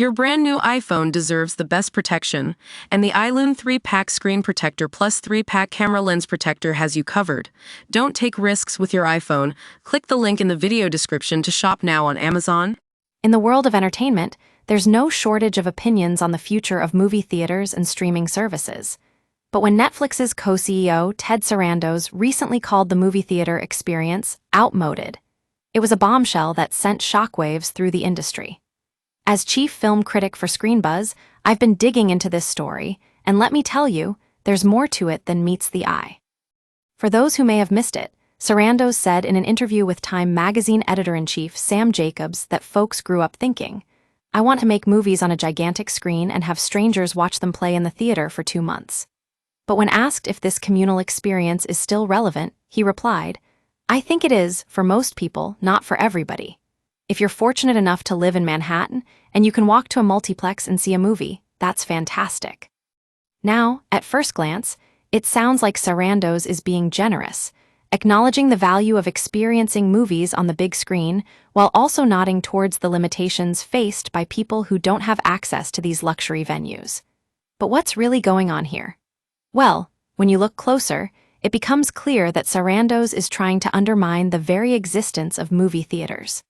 Your brand new iPhone deserves the best protection, and the iLune 3-pack screen protector plus 3-pack camera lens protector has you covered. Don't take risks with your iPhone. Click the link in the video description to shop now on Amazon. In the world of entertainment, there's no shortage of opinions on the future of movie theaters and streaming services. But when Netflix's co-CEO, Ted Sarandos, recently called the movie theater experience outmoded, it was a bombshell that sent shockwaves through the industry. As chief film critic for ScreenBuzz, I've been digging into this story, and let me tell you, there's more to it than meets the eye. For those who may have missed it, Sarandos said in an interview with Time magazine editor-in-chief Sam Jacobs that folks grew up thinking, "I want to make movies on a gigantic screen and have strangers watch them play in the theater for 2 months." But when asked if this communal experience is still relevant, he replied, "I think it is, for most people, not for everybody. If you're fortunate enough to live in Manhattan and you can walk to a multiplex and see a movie, that's fantastic." Now, at first glance, it sounds like Sarandos is being generous, acknowledging the value of experiencing movies on the big screen while also nodding towards the limitations faced by people who don't have access to these luxury venues. But what's really going on here? Well, when you look closer, it becomes clear that Sarandos is trying to undermine the very existence of movie theaters.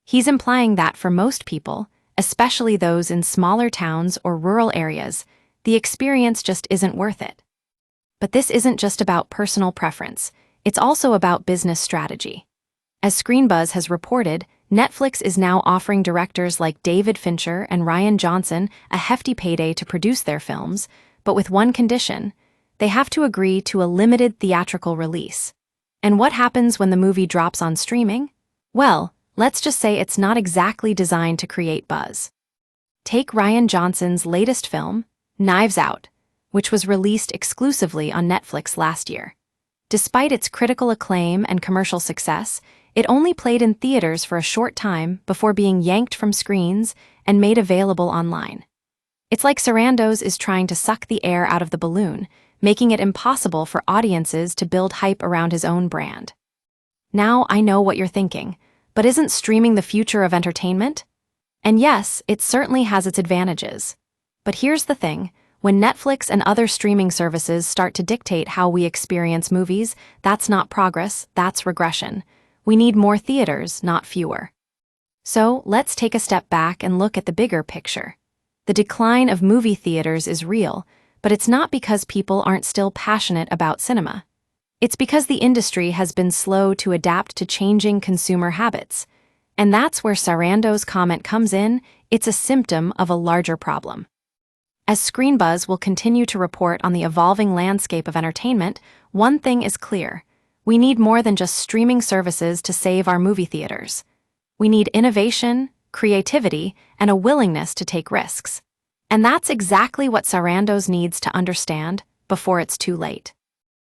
He's implying that for most people, especially those in smaller towns or rural areas, the experience just isn't worth it. But this isn't just about personal preference, it's also about business strategy. As ScreenBuzz has reported, Netflix is now offering directors like David Fincher and Rian Johnson a hefty payday to produce their films, but with one condition: they have to agree to a limited theatrical release. And what happens when the movie drops on streaming? Well, let's just say it's not exactly designed to create buzz. Take Rian Johnson's latest film, Knives Out, which was released exclusively on Netflix last year. Despite its critical acclaim and commercial success, it only played in theaters for a short time before being yanked from screens and made available online. It's like Sarandos is trying to suck the air out of the balloon, making it impossible for audiences to build hype around his own brand. Now I know what you're thinking, but isn't streaming the future of entertainment? And yes, it certainly has its advantages. But here's the thing, when Netflix and other streaming services start to dictate how we experience movies, that's not progress, that's regression. We need more theaters, not fewer. So let's take a step back and look at the bigger picture. The decline of movie theaters is real, but it's not because people aren't still passionate about cinema. It's because the industry has been slow to adapt to changing consumer habits. And that's where Sarandos' comment comes in. It's a symptom of a larger problem. As ScreenBuzz will continue to report on the evolving landscape of entertainment, one thing is clear: we need more than just streaming services to save our movie theaters. We need innovation, creativity, and a willingness to take risks. And that's exactly what Sarandos needs to understand before it's too late.